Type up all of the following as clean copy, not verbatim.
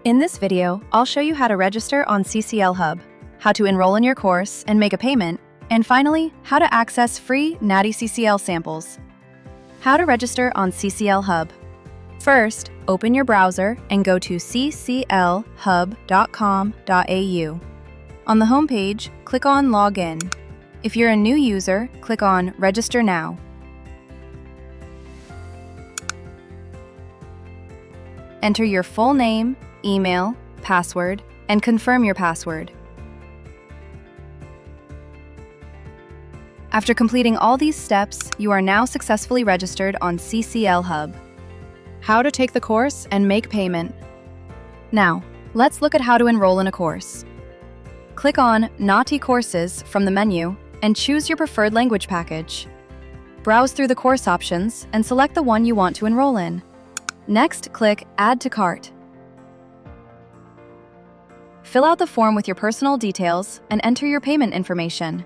In this video, I'll show you how to register on CCLHub, how to enroll in your course and make a payment, and finally, how to access free natty CCL samples. How to register on CCLHub. First, open your browser and go to cclhub.com.au. On the homepage, click on Login. If you're a new user, click on Register Now. Enter your full name, email, password, and confirm your password. After completing all these steps, you are now successfully registered on CCLHub. How to take the course and make payment. Now, let's look at how to enroll in a course. Click on Naughty Courses from the menu and choose your preferred language package. Browse through the course options and select the one you want to enroll in. Next, click Add to Cart. Fill out the form with your personal details and enter your payment information.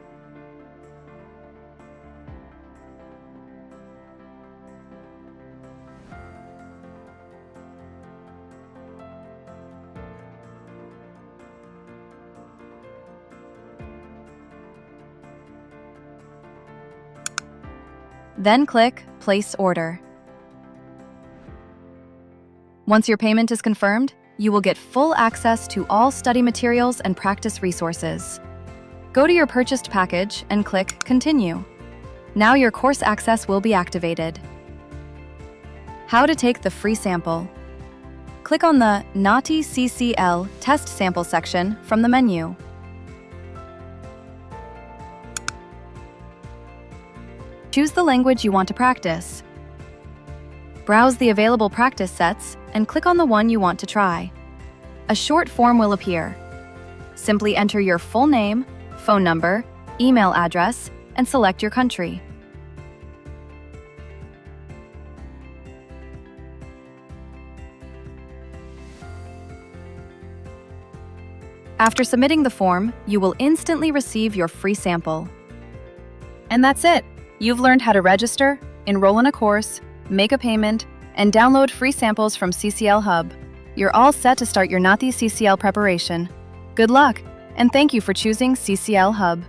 Then click Place Order. Once your payment is confirmed, you will get full access to all study materials and practice resources. Go to your purchased package and click Continue. Now your course access will be activated. How to take the free sample. Click on the Naughty CCL Test Sample section from the menu. Choose the language you want to practice. Browse the available practice sets and click on the one you want to try. A short form will appear. Simply enter your full name, phone number, email address, and select your country. After submitting the form, you will instantly receive your free sample. And that's it! You've learned how to register, enroll in a course, make a payment, and download free samples from CCLHub. You're all set to start your Naughty CCL preparation. Good luck, and thank you for choosing CCLHub.